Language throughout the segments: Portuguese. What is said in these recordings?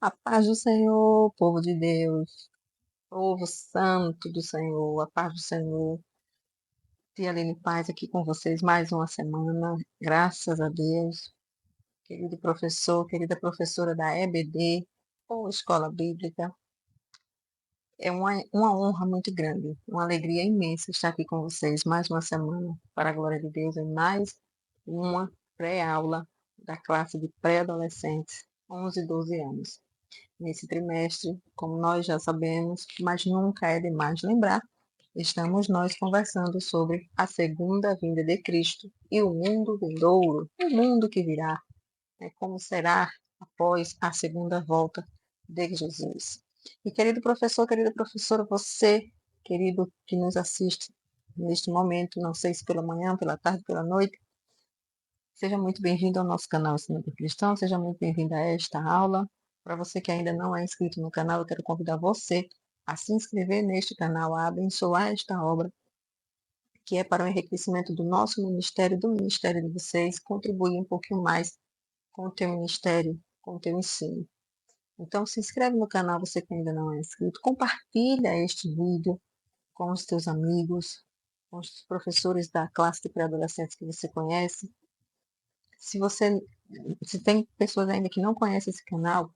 A paz do Senhor, povo de Deus, povo santo do Senhor, a paz do Senhor. Tia Aline Paz aqui com vocês mais uma semana, graças a Deus. Querido professor, querida professora da EBD, ou Escola Bíblica, é uma honra muito grande, uma alegria imensa estar aqui com vocês mais uma semana, para a glória de Deus, em mais uma pré-aula da classe de pré-adolescentes, 11 e 12 anos. Nesse trimestre, como nós já sabemos, mas nunca é demais lembrar, estamos nós conversando sobre a segunda vinda de Cristo e o mundo vindouro, o mundo que virá, como será após a segunda volta de Jesus. E querido professor, querida professora, você, querido que nos assiste neste momento, não sei se pela manhã, pela tarde, pela noite, seja muito bem-vindo ao nosso canal Ensinando Cristão, seja muito bem-vindo a esta aula. Para você que ainda não é inscrito no canal, eu quero convidar você a se inscrever neste canal, a abençoar esta obra, que é para o enriquecimento do nosso ministério, do ministério de vocês, contribuir um pouquinho mais com o teu ministério, com o teu ensino. Então, se inscreve no canal, você que ainda não é inscrito, compartilha este vídeo com os teus amigos, com os professores da classe de pré-adolescentes que você conhece. Se tem pessoas ainda que não conhecem esse canal,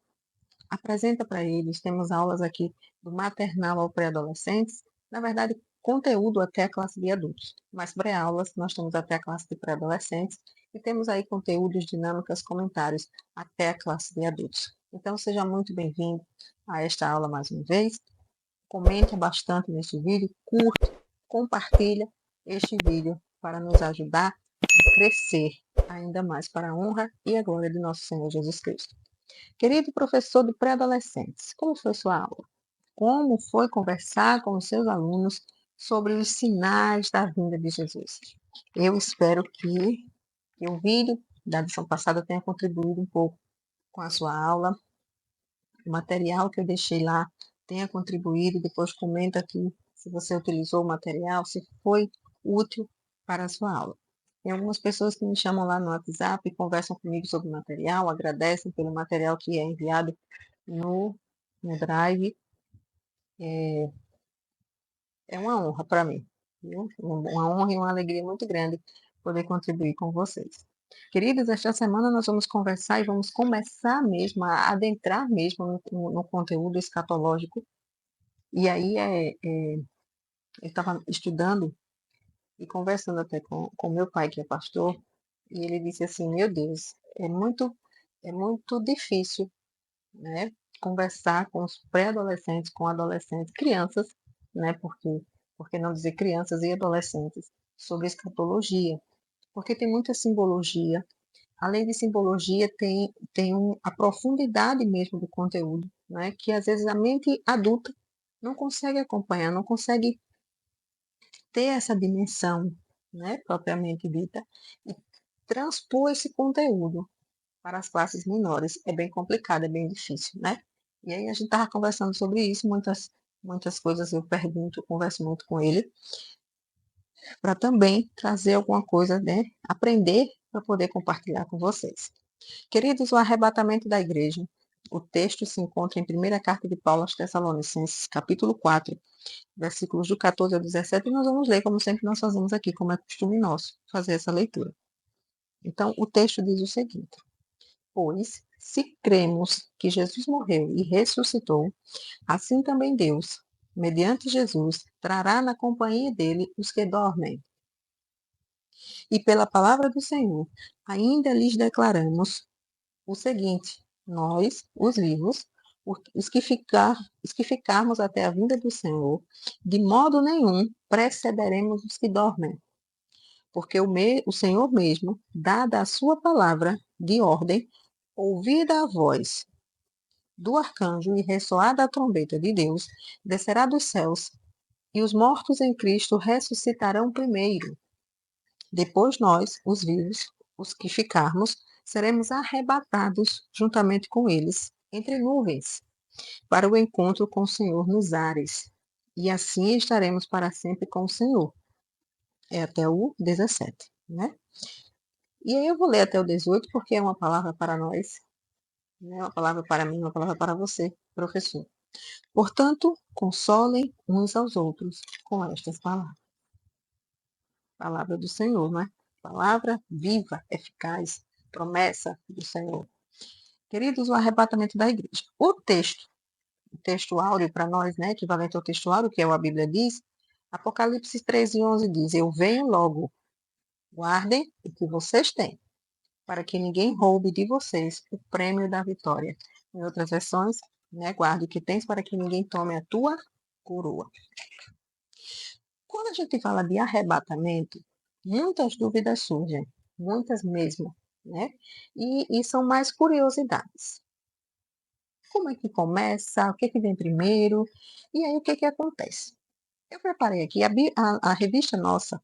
apresenta para eles. Temos aulas aqui do maternal ao pré-adolescentes, na verdade, conteúdo até a classe de adultos, mas pré-aulas nós temos até a classe de pré-adolescentes e temos aí conteúdos, dinâmicas, comentários até a classe de adultos. Então, seja muito bem-vindo a esta aula mais uma vez. Comente bastante neste vídeo, curta, compartilha este vídeo para nos ajudar a crescer ainda mais para a honra e a glória de nosso Senhor Jesus Cristo. Querido professor de pré-adolescentes, como foi sua aula? Como foi conversar com os seus alunos sobre os sinais da vinda de Jesus? Eu espero que o vídeo da lição passada tenha contribuído um pouco com a sua aula. O material que eu deixei lá tenha contribuído. Depois comenta aqui se você utilizou o material, se foi útil para a sua aula. Tem algumas pessoas que me chamam lá no WhatsApp e conversam comigo sobre o material, agradecem pelo material que é enviado no Drive. É uma honra para mim, viu? Uma honra e uma alegria muito grande poder contribuir com vocês. Queridos, esta semana nós vamos conversar e vamos começar mesmo a adentrar mesmo no conteúdo escatológico. E aí eu estava estudando e conversando até com meu pai, que é pastor, e ele disse assim, meu Deus, é muito difícil, né, conversar com os pré-adolescentes, com adolescentes, crianças, né, porque não dizer crianças e adolescentes, sobre escatologia, porque tem muita simbologia. Além de simbologia, tem a profundidade mesmo do conteúdo, né, que às vezes a mente adulta não consegue acompanhar, não consegue ter essa dimensão, né, propriamente dita, e transpor esse conteúdo para as classes menores. É bem complicado, é bem difícil, né? E aí a gente estava conversando sobre isso, muitas coisas eu pergunto, eu converso muito com ele, para também trazer alguma coisa, né? Aprender para poder compartilhar com vocês. Queridos, o arrebatamento da igreja. O texto se encontra em primeira carta de Paulo aos Tessalonicenses, capítulo 4, versículos do 14 ao 17, e nós vamos ler, como sempre nós fazemos aqui, como é costume nosso, fazer essa leitura. Então, o texto diz o seguinte: pois, se cremos que Jesus morreu e ressuscitou, assim também Deus, mediante Jesus, trará na companhia dele os que dormem. E pela palavra do Senhor, ainda lhes declaramos o seguinte: nós, os vivos, os que ficarmos até a vinda do Senhor, de modo nenhum precederemos os que dormem, porque o Senhor mesmo, dada a sua palavra de ordem, ouvida a voz do arcanjo e ressoada a trombeta de Deus, descerá dos céus, e os mortos em Cristo ressuscitarão primeiro. Depois nós, os vivos, os que ficarmos, seremos arrebatados juntamente com eles, entre nuvens, para o encontro com o Senhor nos ares. E assim estaremos para sempre com o Senhor. É até o 17, né? E aí eu vou ler até o 18, porque é uma palavra para nós, né? Uma palavra para mim, uma palavra para você, professor. Portanto, consolem uns aos outros com estas palavras. Palavra do Senhor, né? Palavra viva, eficaz, promessa do Senhor. Queridos, o arrebatamento da igreja. O texto áureo para nós, né, equivalente ao texto áureo, que é o a Bíblia diz, Apocalipse 13:11 diz: Eu venho logo, guardem o que vocês têm, para que ninguém roube de vocês o prêmio da vitória. Em outras versões, né, guarde o que tens para que ninguém tome a tua coroa. Quando a gente fala de arrebatamento, muitas dúvidas surgem, muitas mesmo, né? E são mais curiosidades. Como é que começa? O que, é que vem primeiro? E aí o que, é que acontece? Eu preparei aqui, a revista nossa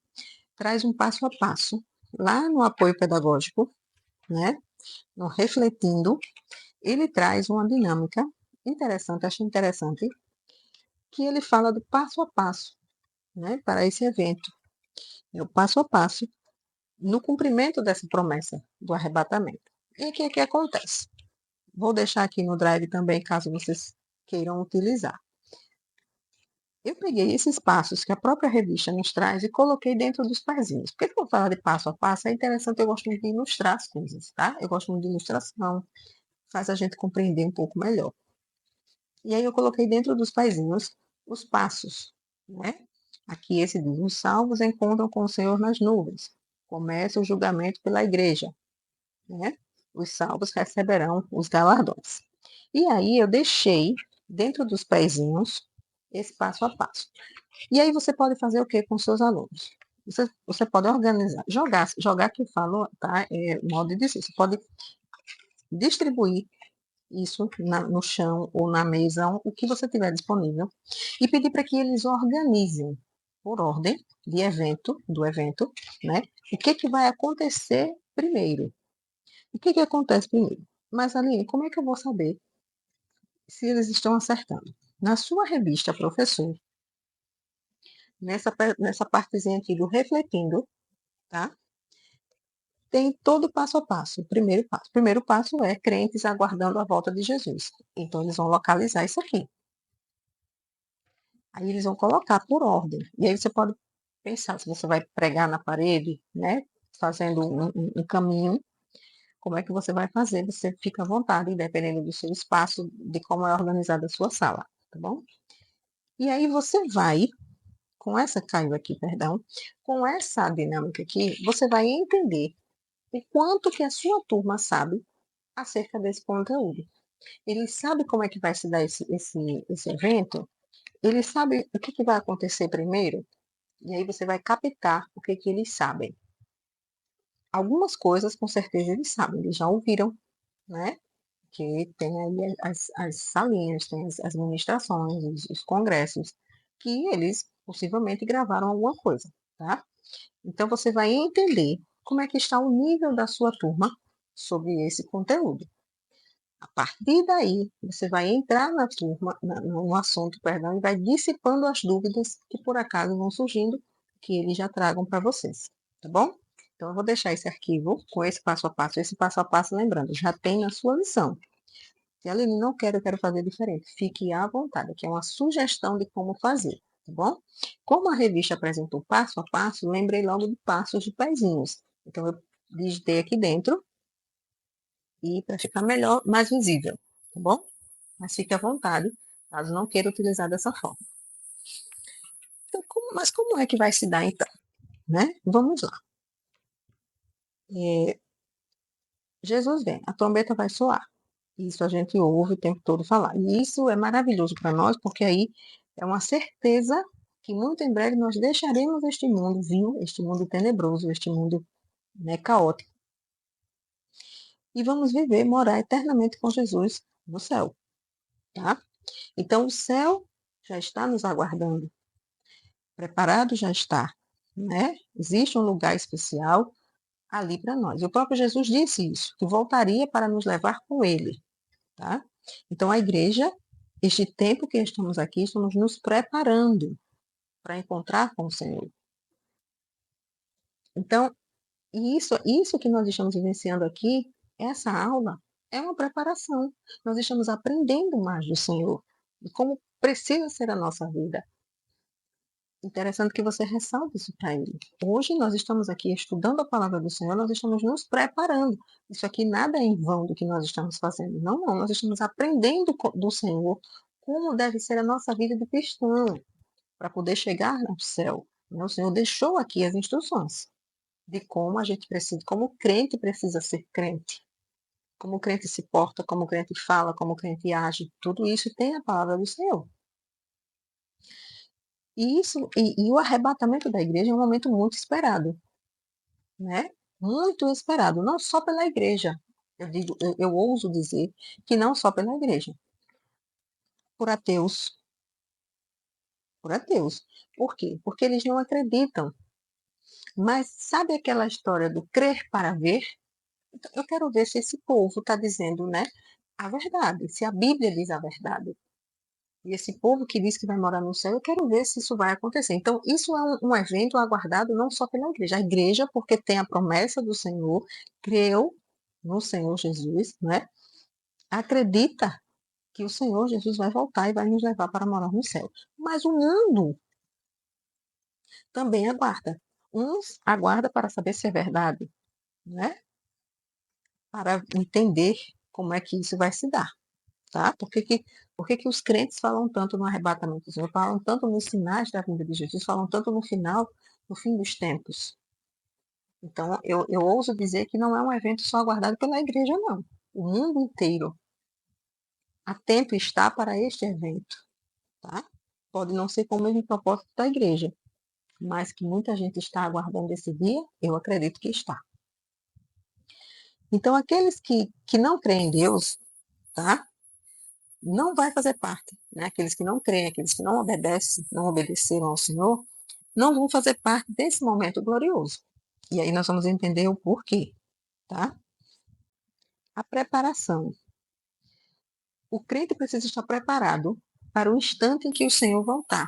traz um passo a passo, lá no apoio pedagógico, né? No Refletindo, ele traz uma dinâmica interessante, achei interessante, que ele fala do passo a passo, né? Para esse evento. É o passo a passo no cumprimento dessa promessa do arrebatamento. E o que é que acontece? Vou deixar aqui no Drive também, caso vocês queiram utilizar. Eu peguei esses passos que a própria revista nos traz e coloquei dentro dos pezinhos. Porque quando eu falo de passo a passo, é interessante, eu gosto muito de ilustrar as coisas, tá? Eu gosto muito de ilustração, faz a gente compreender um pouco melhor. E aí eu coloquei dentro dos pezinhos os passos, né? Aqui esse diz, os salvos encontram com o Senhor nas nuvens. Começa o julgamento pela igreja, né? Os salvos receberão os galardões. E aí eu deixei dentro dos pezinhos esse passo a passo. E aí você pode fazer o que com seus alunos? Você pode organizar, jogar que eu falo, tá? É modo de dizer, você pode distribuir isso no chão ou na mesa, o que você tiver disponível, e pedir para que eles organizem por ordem do evento, né? O que, que vai acontecer primeiro? O que, que acontece primeiro? Mas, Aline, como é que eu vou saber se eles estão acertando? Na sua revista, professor, nessa partezinha aqui do refletindo, tá? Tem todo o passo a passo. O primeiro passo. O primeiro passo é crentes aguardando a volta de Jesus. Então, eles vão localizar isso aqui. Aí eles vão colocar por ordem. E aí você pode pensar se você vai pregar na parede, né? Fazendo um caminho. Como é que você vai fazer? Você fica à vontade, dependendo do seu espaço, de como é organizada a sua sala, tá bom? E aí você vai, caiu aqui, perdão, com essa dinâmica aqui, você vai entender o quanto que a sua turma sabe acerca desse conteúdo. Ele sabe como é que vai se dar esse evento, ele sabe o que, que vai acontecer primeiro, e aí você vai captar o que, que eles sabem. Algumas coisas, com certeza, eles sabem, eles já ouviram, né? Que tem aí as salinhas, tem as ministrações, os congressos, que eles possivelmente gravaram alguma coisa, tá? Então, você vai entender como é que está o nível da sua turma sobre esse conteúdo. A partir daí, você vai entrar na turma, no assunto, perdão, e vai dissipando as dúvidas que por acaso vão surgindo, que eles já tragam para vocês, tá bom? Então, eu vou deixar esse arquivo com esse passo a passo, lembrando, já tem na sua lição. Se ela não quer, eu quero fazer diferente. Fique à vontade, que é uma sugestão de como fazer, tá bom? Como a revista apresentou passo a passo, lembrei logo de passos de pezinhos. Então, eu digitei aqui dentro e para ficar melhor, mais visível, tá bom? Mas fique à vontade, caso não queira utilizar dessa forma. Então, mas como é que vai se dar então? Né? Vamos lá. Jesus vem, a trombeta vai soar. Isso a gente ouve o tempo todo falar. E isso é maravilhoso para nós, porque aí é uma certeza que muito em breve nós deixaremos este mundo vil, este mundo tenebroso, este mundo, né, caótico, e vamos viver, morar eternamente com Jesus no céu, tá? Então o céu já está nos aguardando, preparado já está, né? Existe um lugar especial ali para nós. E o próprio Jesus disse isso, que voltaria para nos levar com ele, tá? Então a igreja, este tempo que estamos aqui, estamos nos preparando para encontrar com o Senhor. Então, isso que nós estamos vivenciando aqui, essa aula, é uma preparação. Nós estamos aprendendo mais do Senhor, de como precisa ser a nossa vida. Interessante que você ressalta isso para ele. Hoje nós estamos aqui estudando a palavra do Senhor, nós estamos nos preparando. Isso aqui nada é em vão do que nós estamos fazendo. Não, não, nós estamos aprendendo do Senhor como deve ser a nossa vida de cristão, para poder chegar ao céu. O Senhor deixou aqui as instruções de como a gente precisa, como o crente precisa ser crente, como o crente se porta, como o crente fala, como o crente age. Tudo isso tem a palavra do Senhor. E o arrebatamento da igreja é um momento muito esperado, né? Muito esperado, não só pela igreja. Eu ouso dizer que não só pela igreja, por ateus, por ateus. Por quê? Porque eles não acreditam. Mas sabe aquela história do crer para ver? Então, eu quero ver se esse povo está dizendo, né, a verdade, se a Bíblia diz a verdade. E esse povo que diz que vai morar no céu, eu quero ver se isso vai acontecer. Então, isso é um evento aguardado não só pela igreja. A igreja, porque tem a promessa do Senhor, creu no Senhor Jesus, né? Acredita que o Senhor Jesus vai voltar e vai nos levar para morar no céu. Mas o mundo também aguarda. Uns aguarda para saber se é verdade, né? Para entender como é que isso vai se dar. Tá? Por que os crentes falam tanto no arrebatamento do Senhor, falam tanto nos sinais da vinda de Jesus, falam tanto no final, no fim dos tempos? Então, eu ouso dizer que não é um evento só aguardado pela igreja, não. O mundo inteiro atento está para este evento. Tá? Pode não ser com o mesmo propósito da igreja, mas que muita gente está aguardando esse dia, eu acredito que está. Então, aqueles que não creem em Deus, tá? Não vai fazer parte, né? Aqueles que não creem, aqueles que não obedecem, não obedeceram ao Senhor, não vão fazer parte desse momento glorioso. E aí nós vamos entender o porquê, tá? A preparação. O crente precisa estar preparado para o instante em que o Senhor voltar.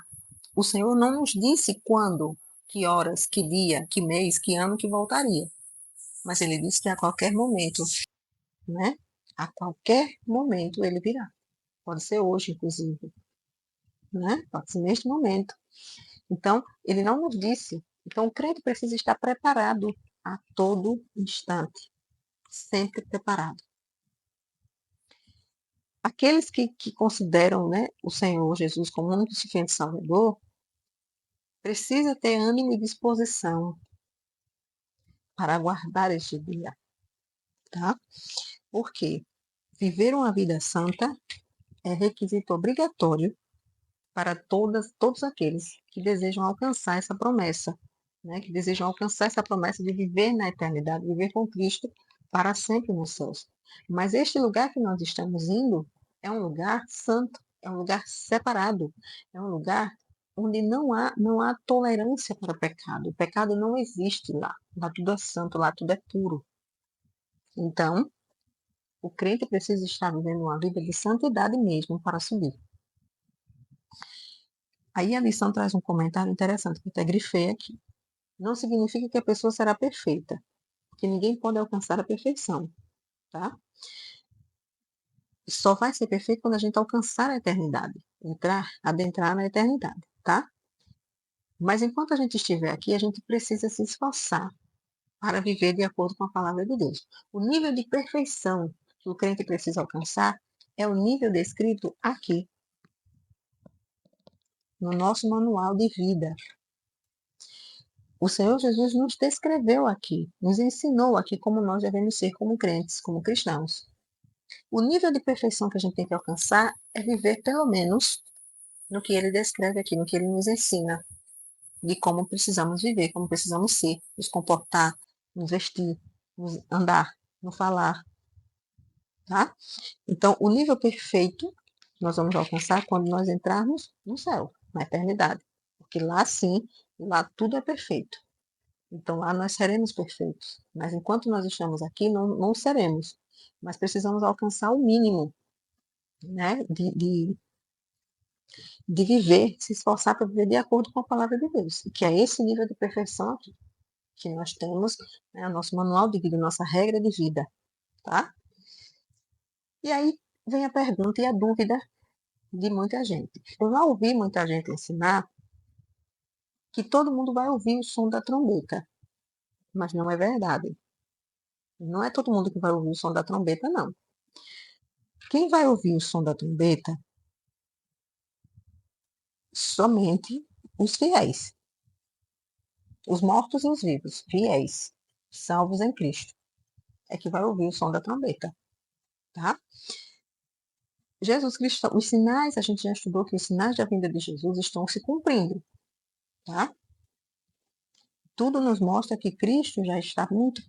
O Senhor não nos disse quando, que horas, que dia, que mês, que ano que voltaria. Mas ele disse que a qualquer momento, né? A qualquer momento ele virá. Pode ser hoje, inclusive, né? Pode ser neste momento. Então, ele não nos disse. Então, o crente precisa estar preparado a todo instante, sempre preparado. Aqueles que consideram, né, o Senhor Jesus como o único suficiente Salvador, precisa ter ânimo e disposição para aguardar este dia, tá? Porque viver uma vida santa é requisito obrigatório para todos aqueles que desejam alcançar essa promessa, né? Que desejam alcançar essa promessa de viver na eternidade, viver com Cristo para sempre nos céus. Mas este lugar que nós estamos indo é um lugar santo, é um lugar separado, é um lugar onde não há tolerância para o pecado. O pecado não existe lá. Lá tudo é santo, lá tudo é puro. Então, o crente precisa estar vivendo uma vida de santidade mesmo para subir. Aí a lição traz um comentário interessante que eu até grifei aqui. Não significa que a pessoa será perfeita, porque ninguém pode alcançar a perfeição, tá? Só vai ser perfeito quando a gente alcançar a eternidade, adentrar na eternidade, tá? Mas enquanto a gente estiver aqui, a gente precisa se esforçar para viver de acordo com a palavra de Deus. O nível de perfeição que o crente precisa alcançar é o nível descrito aqui, no nosso manual de vida. O Senhor Jesus nos descreveu aqui, nos ensinou aqui como nós devemos ser como crentes, como cristãos. O nível de perfeição que a gente tem que alcançar é viver pelo menos no que ele descreve aqui, no que ele nos ensina, de como precisamos viver, como precisamos ser, nos comportar, nos vestir, nos andar, nos falar, tá? Então, o nível perfeito nós vamos alcançar quando nós entrarmos no céu, na eternidade. Porque lá sim, lá tudo é perfeito. Então lá nós seremos perfeitos. Mas enquanto nós estamos aqui, não seremos. Mas precisamos alcançar o mínimo, né? De viver, se esforçar para viver de acordo com a palavra de Deus. Que é esse nível de perfeição aqui. Que nós temos, né, o nosso manual de vida, nossa regra de vida. Tá? E aí vem a pergunta e a dúvida de muita gente. Eu já ouvi muita gente ensinar que todo mundo vai ouvir o som da trombeta, mas não é verdade. Não é todo mundo que vai ouvir o som da trombeta, não. Quem vai ouvir o som da trombeta? Somente os fiéis, os mortos e os vivos, fiéis, salvos em Cristo, é que vai ouvir o som da trombeta, tá? Jesus Cristo, os sinais, a gente já estudou que os sinais da vinda de Jesus estão se cumprindo, tá? Tudo nos mostra que Cristo já está muito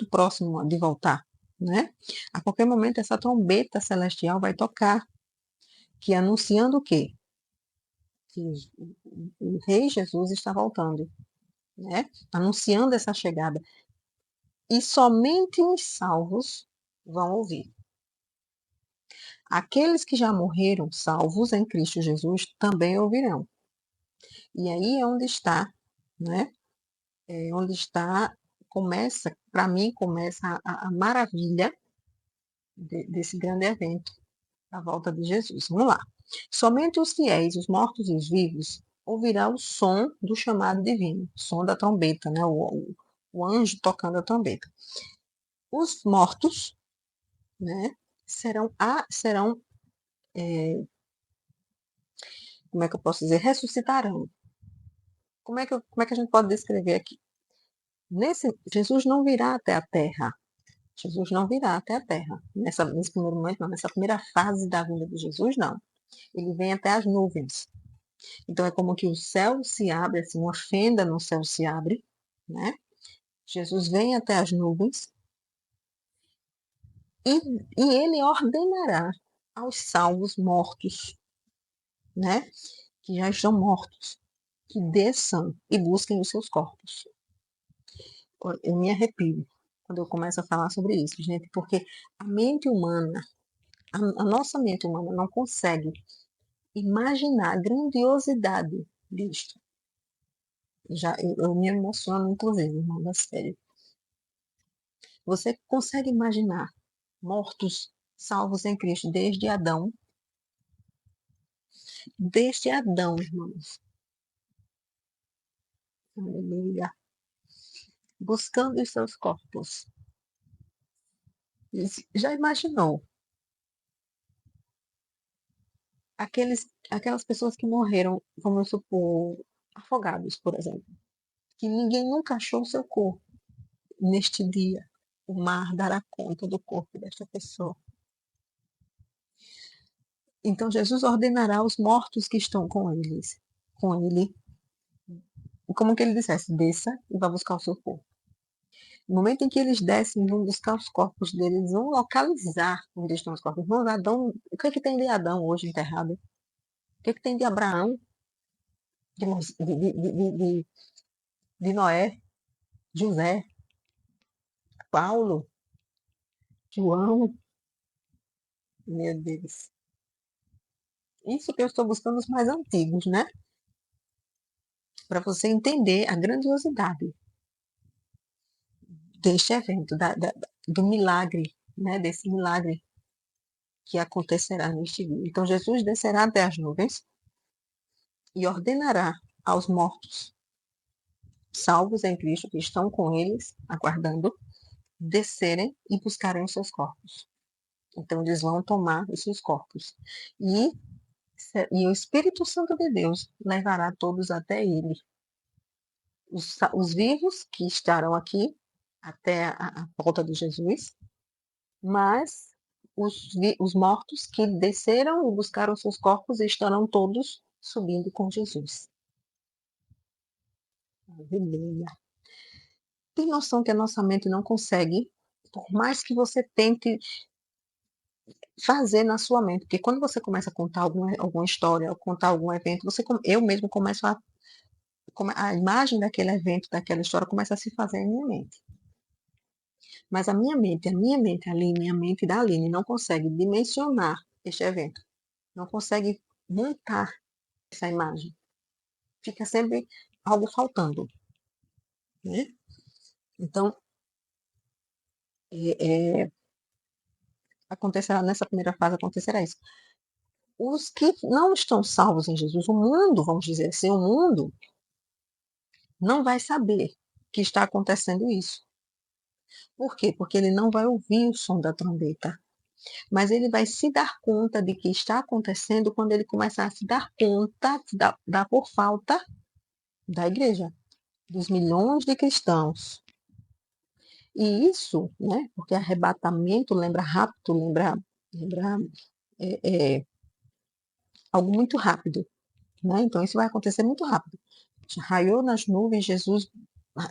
próximo de voltar, né? A qualquer momento essa trombeta celestial vai tocar, que anunciando o quê? Que o Rei Jesus está voltando, né? Anunciando essa chegada. E somente os salvos vão ouvir. Aqueles que já morreram salvos em Cristo Jesus também ouvirão. E aí é onde está, né? É onde está, começa, para mim, começa a maravilha desse grande evento, a volta de Jesus. Vamos lá. Somente os fiéis, os mortos e os vivos, ouvirão o som do chamado divino, o som da trombeta, né? O anjo tocando a trombeta. Os mortos, né? Serão como é que eu posso dizer? Ressuscitarão. Como é que a gente pode descrever aqui? Jesus não virá até a terra. Jesus não virá até a terra. Nesse primeiro momento, não. Nessa primeira fase da vinda de Jesus, não. Ele vem até as nuvens. Então, é como que o céu se abre, assim, uma fenda no céu se abre, né? Jesus vem até as nuvens e, e ele ordenará aos salvos mortos, né? Que já estão mortos, que desçam e busquem os seus corpos. Eu me arrepio quando eu começo a falar sobre isso, gente, porque a mente humana, a nossa mente humana não consegue imaginar a grandiosidade disto. Eu me emociono, inclusive, irmão, da série. Você consegue imaginar mortos salvos em Cristo desde Adão? Desde Adão, irmãos. Aleluia. Buscando os seus corpos. Já imaginou aquelas pessoas que morreram, vamos supor, afogados, por exemplo, que ninguém nunca achou o seu corpo? Neste dia, o mar dará conta do corpo desta pessoa. Então Jesus ordenará aos mortos que estão com ele, como que ele dissesse, desça e vá buscar o seu corpo. No momento em que eles descem, vão buscar os corpos deles, vão localizar onde estão os corpos. Irmãos, Adão, o que é que tem de Adão hoje enterrado? O que é que tem de Abraão, de, de Noé, José, Paulo, João? Meu Deus. Isso que eu estou buscando os mais antigos, né? Para você entender a grandiosidade deste evento, do milagre, né? Desse milagre que acontecerá neste dia. Então, Jesus descerá até as nuvens e ordenará aos mortos, salvos em Cristo, que estão com eles, aguardando, descerem e buscarem os seus corpos. Então, eles vão tomar os seus corpos. E o Espírito Santo de Deus levará todos até ele. Os vivos que estarão aqui até a volta de Jesus, mas os mortos que desceram e buscaram seus corpos estarão todos subindo com Jesus. Aleluia. Tem noção que a nossa mente não consegue, por mais que você tente fazer na sua mente, porque quando você começa a contar alguma história, ou contar algum evento, eu mesmo começo a imagem daquele evento, daquela história começa a se fazer em minha mente. Mas a minha mente, Aline, a mente da Aline não consegue dimensionar este evento, não consegue montar essa imagem. Fica sempre algo faltando, né? Então, é, é, acontecerá nessa primeira fase, acontecerá isso. Os que não estão salvos em Jesus, o mundo, vamos dizer assim, o mundo não vai saber que está acontecendo isso. Por quê? Porque ele não vai ouvir o som da trombeta. Mas ele vai se dar conta de que está acontecendo quando ele começar a se dar conta da por falta da igreja, dos milhões de cristãos. E isso, né, porque arrebatamento lembra rápido, lembra é, algo muito rápido, né? Então isso vai acontecer muito rápido. Raiou nas nuvens, Jesus,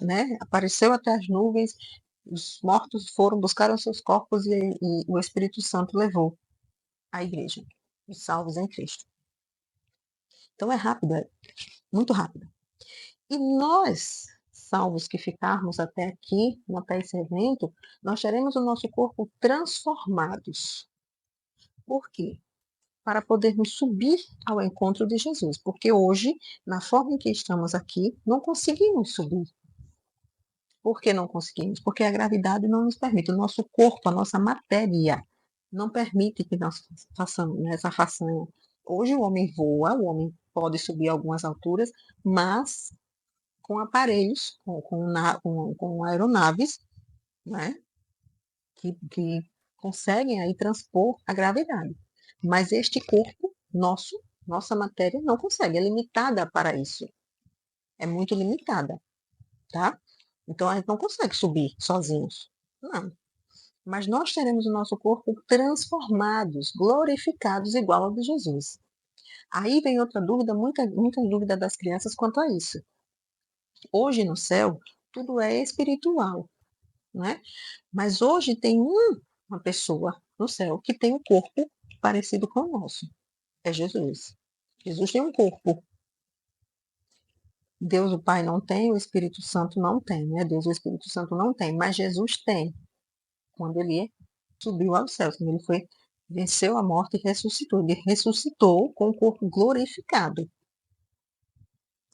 né, apareceu até as nuvens, os mortos foram, buscaram seus corpos e o Espírito Santo levou a igreja, os salvos em Cristo. Então é rápido, é muito rápido. E nós, salvos que ficarmos até aqui, até esse evento, nós teremos o nosso corpo transformados. Por quê? Para podermos subir ao encontro de Jesus. Porque hoje, na forma em que estamos aqui, não conseguimos subir. Por que não conseguimos? Porque a gravidade não nos permite. O nosso corpo, a nossa matéria, não permite que nós façamos essa façanha. Hoje o homem voa, o homem pode subir algumas alturas, mas com aparelhos, com aeronaves, né, que conseguem aí transpor a gravidade. Mas este corpo nosso, nossa matéria, não consegue, é limitada para isso. É muito limitada, tá? Então a gente não consegue subir sozinhos. Não. Mas nós teremos o nosso corpo transformados, glorificados, igual ao de Jesus. Aí vem outra dúvida, muita dúvida das crianças quanto a isso. Hoje no céu, tudo é espiritual, né? Mas hoje tem uma pessoa no céu que tem um corpo parecido com o nosso. É Jesus. Jesus tem um corpo. Deus o Pai não tem, o Espírito Santo não tem, né? Deus o Espírito Santo não tem, mas Jesus tem. Quando ele subiu aos céus, quando ele foi, venceu a morte e ressuscitou. Ele ressuscitou com o corpo glorificado.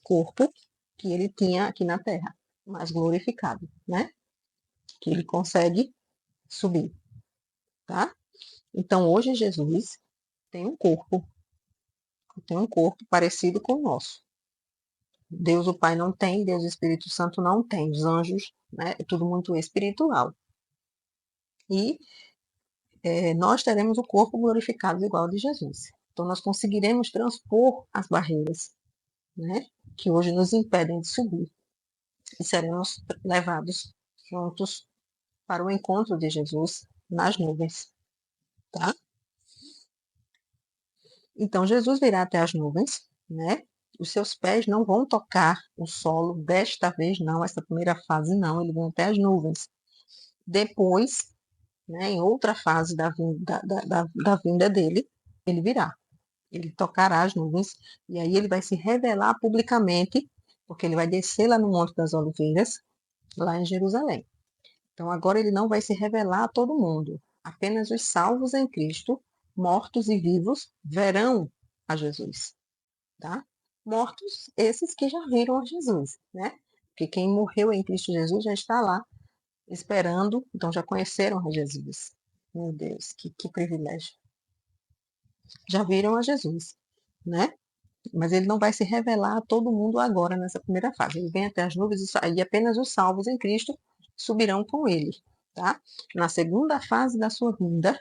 Corpo que ele tinha aqui na terra, mas glorificado, né? Que ele consegue subir, tá? Então hoje Jesus tem um corpo parecido com o nosso. Deus o Pai não tem, Deus o Espírito Santo não tem, os anjos, né? É tudo muito espiritual. E nós teremos o corpo glorificado igual ao de Jesus. Então nós conseguiremos transpor as barreiras, né? Que hoje nos impedem de subir. E seremos levados juntos para o encontro de Jesus nas nuvens, tá? Então Jesus virá até as nuvens, né? Os seus pés não vão tocar o solo desta vez, não, essa primeira fase não, ele vem até as nuvens. Depois, né, em outra fase da vinda dele, ele virá. Ele tocará as nuvens e aí ele vai se revelar publicamente, porque ele vai descer lá no Monte das Oliveiras, lá em Jerusalém. Então agora ele não vai se revelar a todo mundo. Apenas os salvos em Cristo, mortos e vivos, verão a Jesus, tá? Mortos esses que já viram a Jesus, né? Porque quem morreu em Cristo Jesus já está lá esperando, então já conheceram a Jesus. Meu Deus, que privilégio. Já viram a Jesus, né? Mas ele não vai se revelar a todo mundo agora nessa primeira fase. Ele vem até as nuvens e apenas os salvos em Cristo subirão com ele, tá? Na segunda fase da sua vinda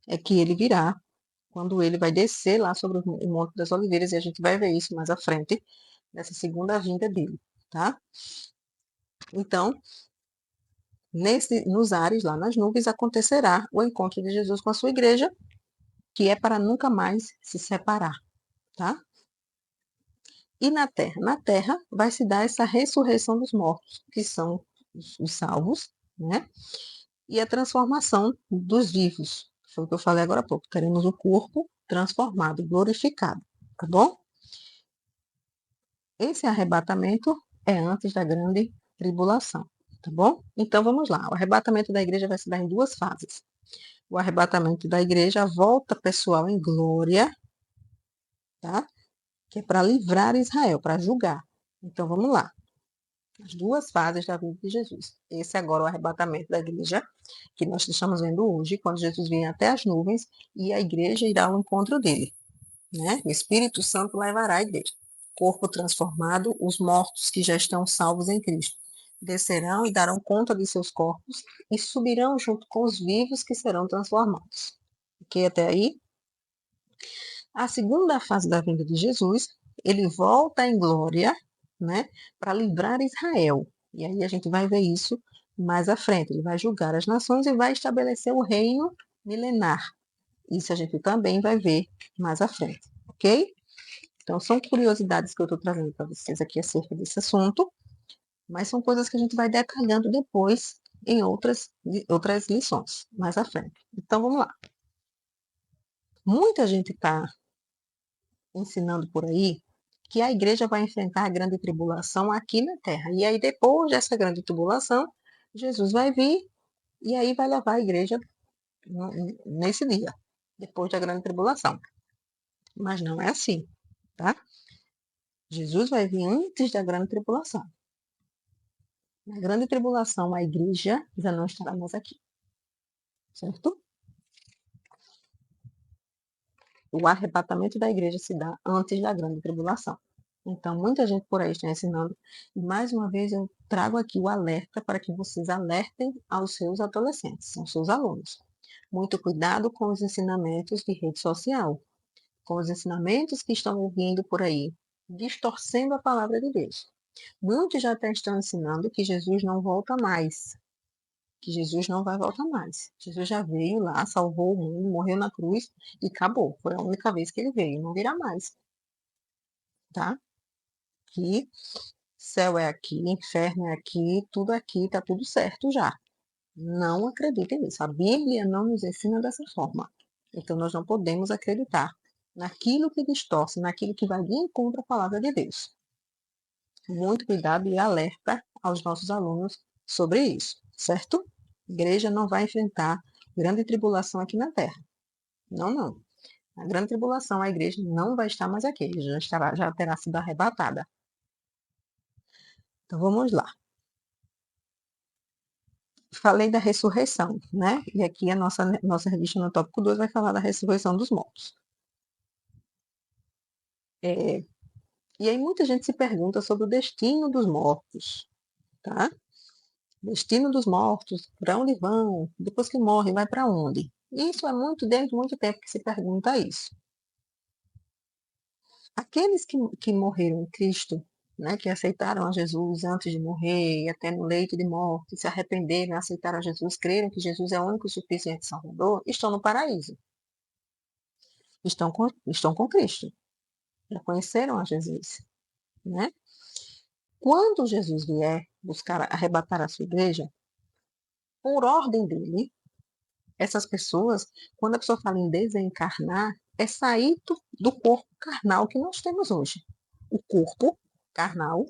é que ele virá, quando ele vai descer lá sobre o Monte das Oliveiras, e a gente vai ver isso mais à frente, nessa segunda vinda dele, tá? Então, nos ares, lá nas nuvens, acontecerá o encontro de Jesus com a sua igreja, que é para nunca mais se separar, tá? E na terra? Na terra vai se dar essa ressurreição dos mortos, que são os salvos, né? E a transformação dos vivos. Foi o que eu falei agora há pouco. Teremos o corpo transformado, glorificado, tá bom? Esse arrebatamento é antes da grande tribulação, tá bom? Então vamos lá. O arrebatamento da igreja vai se dar em duas fases. O arrebatamento da igreja, a volta pessoal em glória, tá? Que é para livrar Israel, para julgar. Então vamos lá. As duas fases da vida de Jesus. Esse é agora o arrebatamento da igreja, que nós estamos vendo hoje, quando Jesus vem até as nuvens e a igreja irá ao encontro dele, né? O Espírito Santo levará a igreja. Corpo transformado, os mortos que já estão salvos em Cristo descerão e darão conta de seus corpos e subirão junto com os vivos que serão transformados. Ok, até aí? A segunda fase da vinda de Jesus, ele volta em glória, né, para livrar Israel. E aí a gente vai ver isso mais à frente. Ele vai julgar as nações e vai estabelecer o reino milenar. Isso a gente também vai ver mais à frente, ok? Então, são curiosidades que eu estou trazendo para vocês aqui acerca desse assunto, mas são coisas que a gente vai detalhando depois em outras lições, mais à frente. Então, vamos lá. Muita gente está ensinando por aí que a igreja vai enfrentar a grande tribulação aqui na terra. E aí, depois dessa grande tribulação, Jesus vai vir e aí vai levar a igreja nesse dia, depois da grande tribulação. Mas não é assim, tá? Jesus vai vir antes da grande tribulação. Na grande tribulação, a igreja já não estará mais aqui, certo? O arrebatamento da igreja se dá antes da grande tribulação. Então, muita gente por aí está ensinando. E, mais uma vez, eu trago aqui o alerta para que vocês alertem aos seus adolescentes, aos seus alunos. Muito cuidado com os ensinamentos de rede social, com os ensinamentos que estão vindo por aí, distorcendo a palavra de Deus. Muitos já até estão ensinando que Jesus não volta mais, que Jesus não vai voltar mais. Jesus já veio lá, salvou o mundo, morreu na cruz e acabou. Foi a única vez que ele veio, não virá mais, tá? Que céu é aqui, inferno é aqui, tá tudo certo já. Não acreditem nisso. A Bíblia não nos ensina dessa forma. Então nós não podemos acreditar naquilo que distorce, naquilo que vai de encontro à palavra de Deus. Muito cuidado e alerta aos nossos alunos sobre isso, certo? A igreja não vai enfrentar grande tribulação aqui na terra. Não, não. A grande tribulação, a igreja não vai estar mais aqui, já terá sido arrebatada. Então vamos lá. Falei da ressurreição, né? E aqui a nossa revista no tópico 2 vai falar da ressurreição dos mortos. E aí muita gente se pergunta sobre o destino dos mortos, tá? Destino dos mortos, para onde vão? Depois que morrem, vai para onde? Isso é desde muito tempo que se pergunta isso. Aqueles que morreram em Cristo, né, que aceitaram a Jesus antes de morrer, e até no leito de morte, se arrependeram, aceitaram a Jesus, creram que Jesus é o único e suficiente Salvador, estão no paraíso. Estão com Cristo. Já conheceram a Jesus, né? Quando Jesus vier buscar arrebatar a sua igreja, por ordem dele, essas pessoas, quando a pessoa fala em desencarnar, é sair do corpo carnal que nós temos hoje. O corpo carnal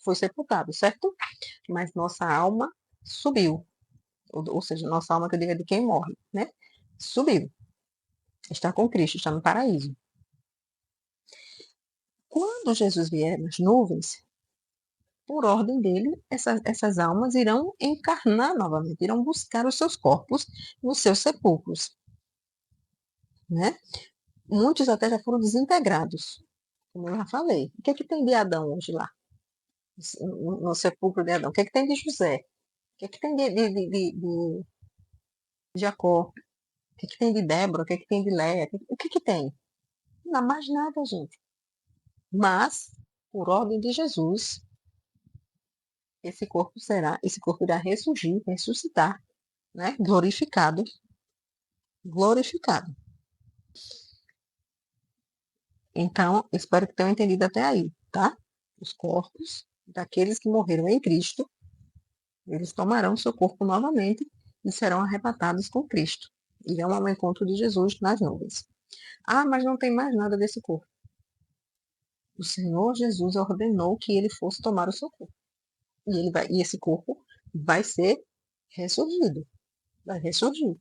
foi sepultado, certo? Mas nossa alma subiu. Ou seja, nossa alma, que eu digo, é de quem morre, né? Subiu. Está com Cristo, está no paraíso. Quando Jesus vier nas nuvens, por ordem dele, essas almas irão encarnar novamente, irão buscar os seus corpos nos seus sepulcros, né? Muitos até já foram desintegrados, como eu já falei. O que é que tem de Adão hoje lá, no sepulcro de Adão? O que é que tem de José? O que é que tem de Jacó? O que é que tem de Débora? O que é que tem de Léa? O que é que tem? Não, mais nada, gente. Mas, por ordem de Jesus, esse corpo irá ressurgir, ressuscitar, né? Glorificado, glorificado. Então, espero que tenham entendido até aí, tá? Os corpos daqueles que morreram em Cristo, eles tomarão seu corpo novamente e serão arrebatados com Cristo. Irão ao encontro de Jesus nas nuvens. Ah, mas não tem mais nada desse corpo. O Senhor Jesus ordenou que ele fosse tomar o seu corpo. E esse corpo vai ser ressurgido. Vai ressurgir.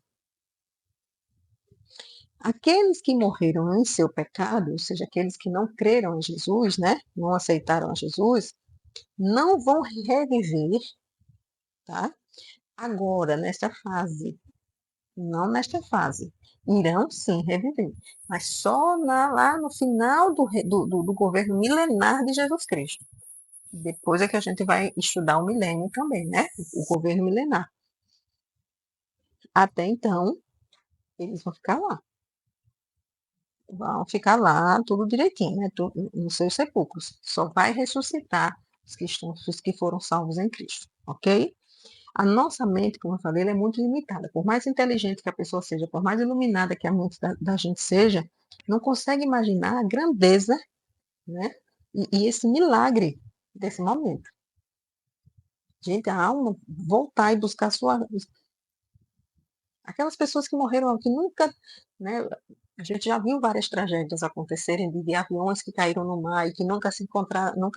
Aqueles que morreram em seu pecado, ou seja, aqueles que não creram em Jesus, né? Não aceitaram a Jesus, não vão reviver, tá? Agora, nesta fase. Não nesta fase. Irão sim reviver, mas só lá no final do governo milenar de Jesus Cristo. Depois é que a gente vai estudar o milênio também, né? O governo milenar. Até então, eles vão ficar lá. Vão ficar lá tudo direitinho, né? Tudo, nos seus sepulcros. Só vai ressuscitar os que foram salvos em Cristo, ok? A nossa mente, como eu falei, ela é muito limitada. Por mais inteligente que a pessoa seja, por mais iluminada que a mente da gente seja, não consegue imaginar a grandeza, né? E esse milagre desse momento. Gente, a alma voltar e buscar sua. Aquelas pessoas que morreram, que nunca, né? A gente já viu várias tragédias acontecerem de aviões que caíram no mar e que nunca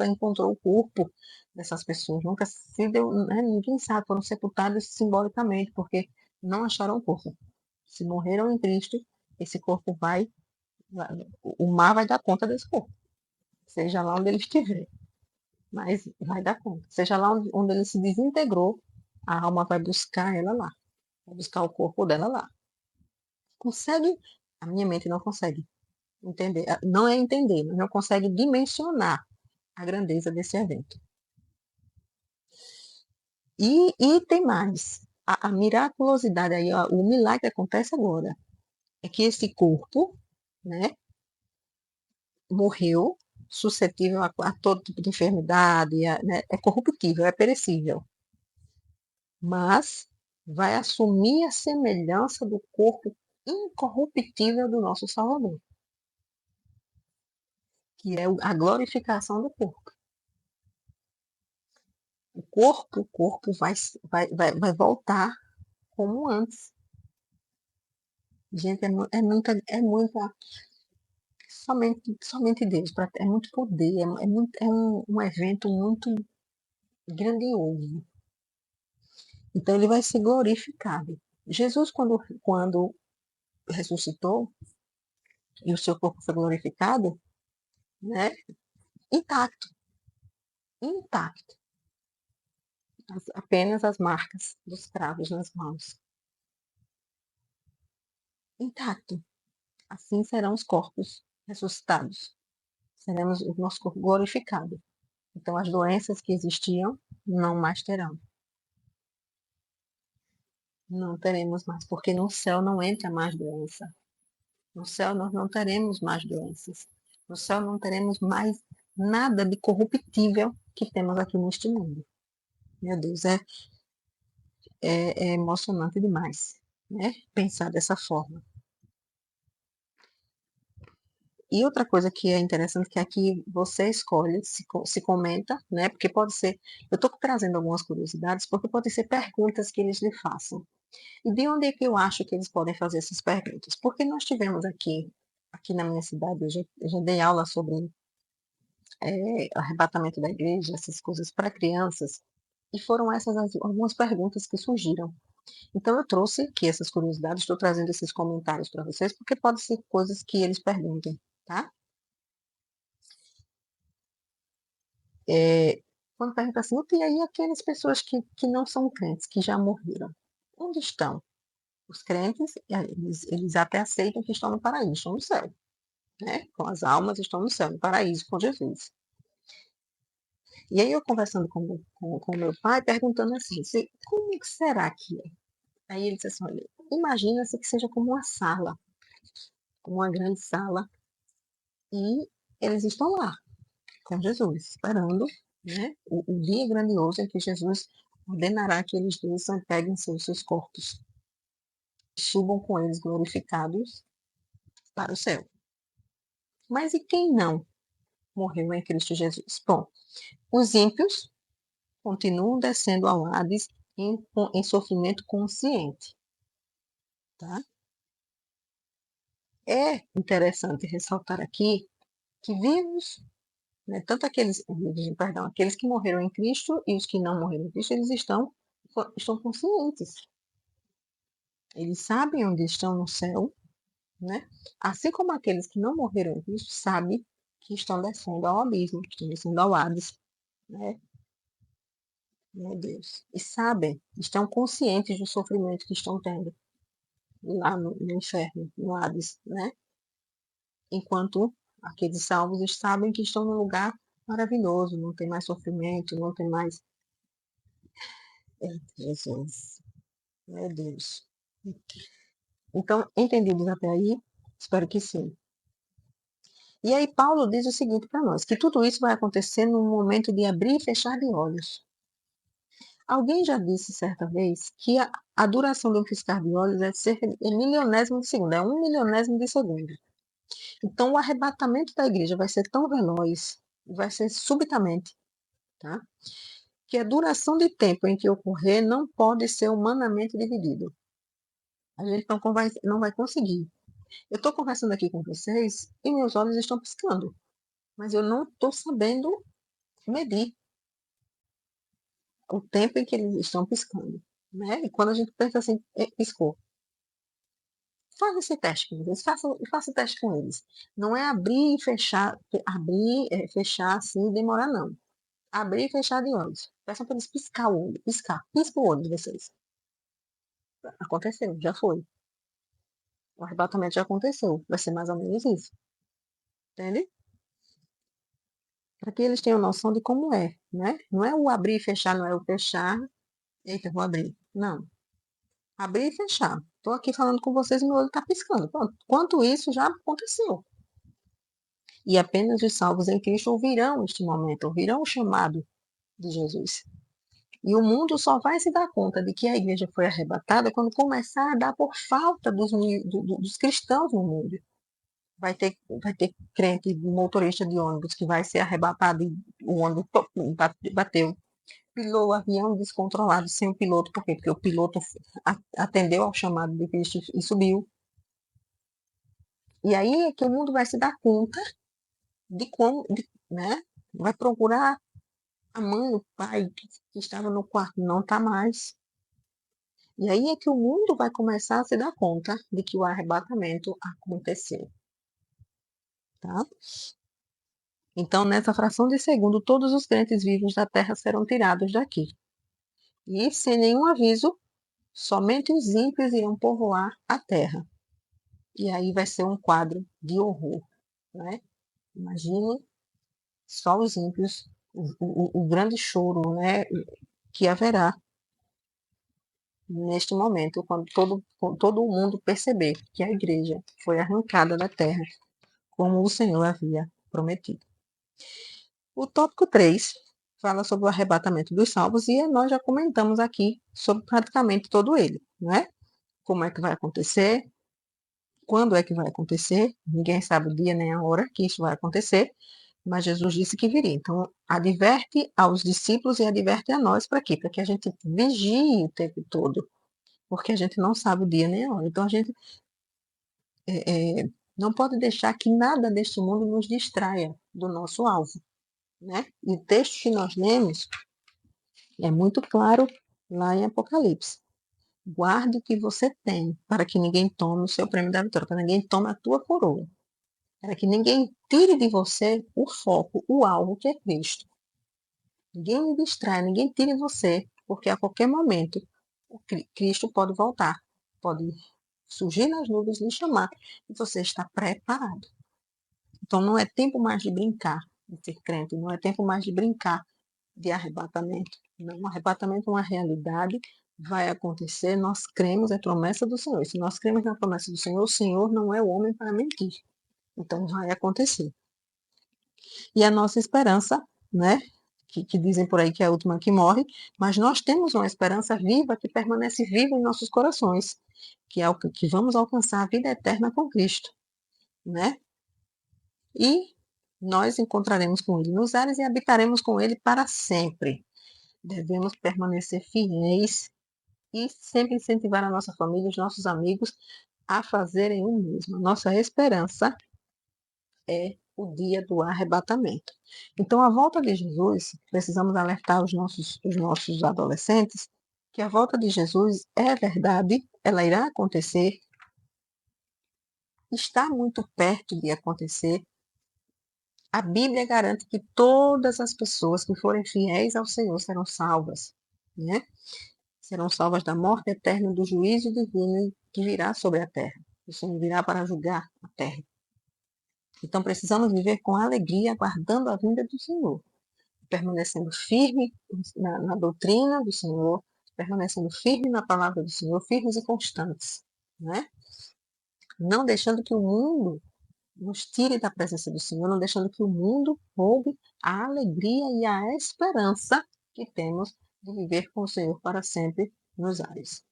encontrou o corpo dessas pessoas, nunca se deu, né? Ninguém sabe, foram sepultados simbolicamente, porque não acharam o corpo. Se morreram em Cristo, esse corpo o mar vai dar conta desse corpo, seja lá onde ele estiver, mas vai dar conta. Seja lá onde ele se desintegrou, a alma vai buscar ela lá, vai buscar o corpo dela lá. Consegue? A minha mente não consegue entender. Não é entender, mas não consegue dimensionar a grandeza desse evento. E tem mais. A miraculosidade aí, ó, o milagre que acontece agora é que esse corpo, né, morreu suscetível a todo tipo de enfermidade, né, é corruptível, é perecível, mas vai assumir a semelhança do corpo incorruptível do nosso Salvador, que é a glorificação do corpo. O corpo vai voltar como antes. Gente, somente Deus, é muito poder, é um evento muito grandioso. Então ele vai ser glorificado. Jesus, quando ressuscitou e o seu corpo foi glorificado, né, intacto, intacto, apenas as marcas dos cravos nas mãos, intacto. Assim serão os corpos ressuscitados. Seremos o nosso corpo glorificado. Então as doenças que existiam não mais terão. Não teremos mais, porque no céu não entra mais doença. No céu nós não teremos mais doenças. No céu não teremos mais nada de corruptível que temos aqui neste mundo. Meu Deus, é emocionante demais, né? Pensar dessa forma. E outra coisa que é interessante que aqui você escolhe, se comenta, né? Porque pode ser, eu estou trazendo algumas curiosidades, porque pode ser perguntas que eles lhe façam. E de onde é que eu acho que eles podem fazer essas perguntas? Porque nós tivemos aqui na minha cidade, eu já dei aula sobre arrebatamento da igreja, essas coisas para crianças, e foram essas algumas perguntas que surgiram. Então eu trouxe aqui essas curiosidades, estou trazendo esses comentários para vocês, porque pode ser coisas que eles perguntem, tá? É, quando pergunta assim, e aí aquelas pessoas que não são crentes, que já morreram, onde estão? Os crentes, eles até aceitam que estão no paraíso, estão no céu, né? Com as almas estão no céu, no paraíso, com Jesus. E aí eu conversando com meu pai, perguntando assim, como será que é? Aí ele disse assim, olha, imagina-se que seja como uma sala, como uma grande sala, e eles estão lá, com Jesus, esperando, né, o dia grandioso em que Jesus ordenará que eles desçam e peguem seus corpos, subam com eles glorificados para o céu. Mas e quem não morreu em Cristo Jesus? Bom, os ímpios continuam descendo ao Hades em sofrimento consciente. Tá? É interessante ressaltar aqui que vivos, né, tanto aqueles que morreram em Cristo e os que não morreram em Cristo, eles estão conscientes. Eles sabem onde estão no céu, né? Assim como aqueles que não morreram em Cristo sabem que estão descendo ao abismo, que estão descendo ao Hades, né? Meu Deus. E sabem, estão conscientes do sofrimento que estão tendo lá no inferno, no Hades, né? Enquanto aqueles salvos sabem que estão num lugar maravilhoso, não tem mais sofrimento, não tem mais. Jesus, meu Deus. Então, entendidos até aí? Espero que sim. E aí Paulo diz o seguinte para nós, que tudo isso vai acontecer num momento de abrir e fechar de olhos. Alguém já disse certa vez que a duração de um piscar de olhos é cerca de milionésimo de segundo, é 1 milionésimo de segundo. Então o arrebatamento da igreja vai ser tão veloz, vai ser subitamente, tá? Que a duração de tempo em que ocorrer não pode ser humanamente dividido. A gente não vai conseguir. Eu estou conversando aqui com vocês e meus olhos estão piscando, mas eu não estou sabendo medir o tempo em que eles estão piscando, né? E quando a gente pensa assim, piscou. Faz esse teste com eles, faça o teste com eles. Não é abrir, fechar assim e demorar, não. Abrir e fechar de olhos. Peça para eles piscar o olho, pisca o olho de vocês. Aconteceu, já foi. O arrebatamento já aconteceu. Vai ser mais ou menos isso. Entende? Para que eles tenham noção de como é, né? Não é o abrir e fechar, não é o fechar. Eita, vou abrir. Não. Abrir e fechar. Estou aqui falando com vocês e meu olho está piscando. Pronto. Quanto isso já aconteceu. E apenas os salvos em Cristo ouvirão este momento, ouvirão o chamado de Jesus. E o mundo só vai se dar conta de que a igreja foi arrebatada quando começar a dar por falta dos cristãos no mundo. Vai ter crente, motorista de ônibus que vai ser arrebatado e o ônibus bateu. Pilou o avião descontrolado sem o piloto. Por quê? Porque o piloto atendeu ao chamado de Cristo e subiu. E aí é que o mundo vai se dar conta de como, né? Vai procurar a mãe, o pai que estava no quarto, não está mais. E aí é que o mundo vai começar a se dar conta de que o arrebatamento aconteceu. Tá? Então, nessa fração de segundo, todos os crentes vivos da terra serão tirados daqui. E, sem nenhum aviso, somente os ímpios irão povoar a terra. E aí vai ser um quadro de horror. Né? Imagine só os ímpios, o grande choro, né, que haverá neste momento, quando todo mundo perceber que a igreja foi arrancada da terra, como o Senhor havia prometido. O tópico 3 fala sobre o arrebatamento dos salvos e nós já comentamos aqui sobre praticamente todo ele, não é? Como é que vai acontecer, quando é que vai acontecer, ninguém sabe o dia nem a hora que isso vai acontecer, mas Jesus disse que viria. Então, adverte aos discípulos e adverte a nós para quê? Para que a gente vigie o tempo todo, porque a gente não sabe o dia nem a hora. Então, a gente não pode deixar que nada deste mundo nos distraia do nosso alvo. Né? E o texto que nós lemos é muito claro lá em Apocalipse. Guarde o que você tem, para que ninguém tome o seu prêmio da vitória, para que ninguém tome a tua coroa, para que ninguém tire de você o foco, o alvo que é Cristo. Ninguém me distrai, ninguém tire você, porque a qualquer momento o Cristo pode voltar, pode surgir nas nuvens e lhe chamar, e você está preparado. Então não é tempo mais de brincar de ser crente, não é tempo mais de brincar de arrebatamento. Não, o arrebatamento é uma realidade, vai acontecer, nós cremos, é promessa do Senhor. E se nós cremos na promessa do Senhor, o Senhor não é o homem para mentir. Então vai acontecer. E a nossa esperança, né? Que dizem por aí que é a última que morre, mas nós temos uma esperança viva que permanece viva em nossos corações, que é o que vamos alcançar a vida eterna com Cristo, né? E nós encontraremos com Ele nos ares e habitaremos com Ele para sempre. Devemos permanecer fiéis e sempre incentivar a nossa família, os nossos amigos a fazerem o mesmo. Nossa esperança é o dia do arrebatamento. Então, a volta de Jesus, precisamos alertar os nossos adolescentes que a volta de Jesus é verdade, ela irá acontecer, está muito perto de acontecer. A Bíblia garante que todas as pessoas que forem fiéis ao Senhor serão salvas, né? Serão salvas da morte eterna e do juízo divino que virá sobre a terra. O Senhor virá para julgar a terra. Então precisamos viver com alegria, aguardando a vinda do Senhor, permanecendo firme na doutrina do Senhor, permanecendo firme na palavra do Senhor, firmes e constantes, né? Não deixando que o mundo nos tire da presença do Senhor, não deixando que o mundo roube a alegria e a esperança que temos de viver com o Senhor para sempre nos ares.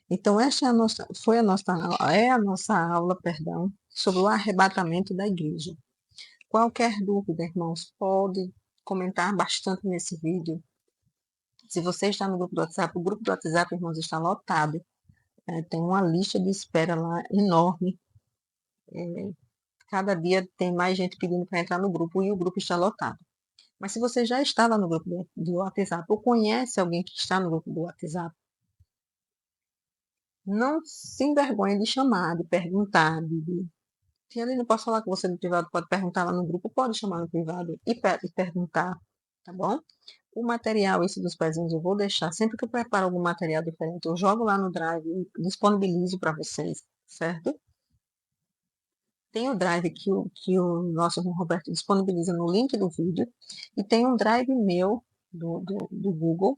Então, esta é a nossa aula, perdão, sobre o arrebatamento da igreja. Qualquer dúvida, irmãos, pode comentar bastante nesse vídeo. Se você está no grupo do WhatsApp, o grupo do WhatsApp, irmãos, está lotado. Tem uma lista de espera lá enorme. Cada dia tem mais gente pedindo para entrar no grupo e o grupo está lotado. Mas se você já está lá no grupo do WhatsApp ou conhece alguém que está no grupo do WhatsApp, não se envergonhe de chamar, de perguntar, se ele não posso falar com você no privado, pode perguntar lá no grupo, pode chamar no privado e perguntar, tá bom? O material, esse dos pezinhos, eu vou deixar, sempre que eu preparo algum material diferente, eu jogo lá no Drive e disponibilizo para vocês, certo? Tem o Drive que o nosso irmão Roberto disponibiliza no link do vídeo, e tem um Drive meu, do Google,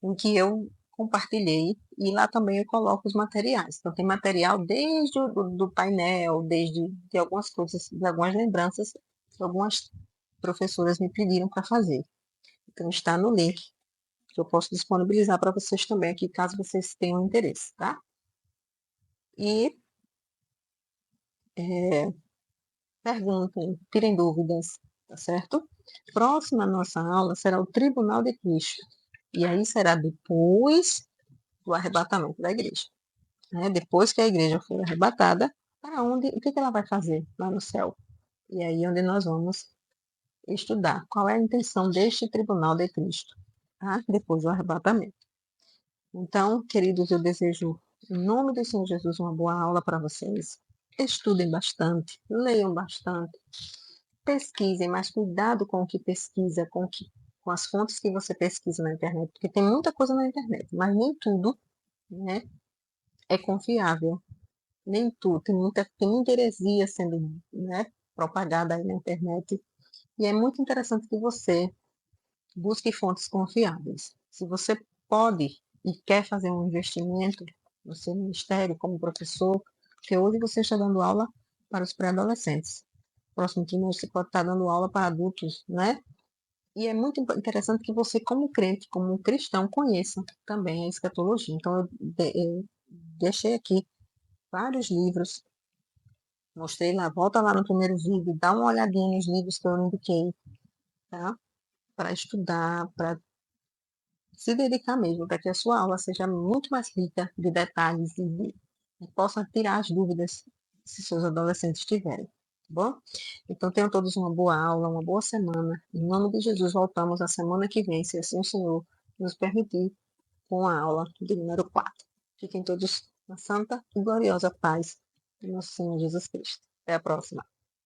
em que eu compartilhei, e lá também eu coloco os materiais. Então, tem material desde do painel, desde de algumas coisas, de algumas lembranças que algumas professoras me pediram para fazer. Então, está no link, que eu posso disponibilizar para vocês também aqui, caso vocês tenham interesse, tá? E perguntem, tirem dúvidas, tá certo? Próxima nossa aula será o Tribunal de Cristo. E aí será depois do arrebatamento da igreja. Né? Depois que a igreja for arrebatada, para onde, o que ela vai fazer lá no céu? E aí onde nós vamos estudar qual é a intenção deste tribunal de Cristo, tá? Depois do arrebatamento. Então, queridos, eu desejo, em nome do Senhor Jesus, uma boa aula para vocês. Estudem bastante, leiam bastante, pesquisem, mas cuidado com o que pesquisa, com as fontes que você pesquisa na internet, porque tem muita coisa na internet, mas nem tudo, né, é confiável. Nem tudo, tem muita heresia sendo, né, propagada aí na internet. E é muito interessante que você busque fontes confiáveis. Se você pode e quer fazer um investimento no seu ministério como professor, porque hoje você está dando aula para os pré-adolescentes. Próximo trimestre você pode estar dando aula para adultos, né? E é muito interessante que você, como crente, como um cristão, conheça também a escatologia. Então, eu deixei aqui vários livros. Mostrei lá, volta lá no primeiro vídeo, dá uma olhadinha nos livros que eu indiquei, tá? Para estudar, para se dedicar mesmo, para que a sua aula seja muito mais rica de detalhes e possa tirar as dúvidas se seus adolescentes tiverem, tá bom? Então tenham todos uma boa aula, uma boa semana. Em nome de Jesus, voltamos a semana que vem, se assim o Senhor nos permitir, com a aula de número 4. Fiquem todos na santa e gloriosa paz de nosso Senhor Jesus Cristo. Até a próxima.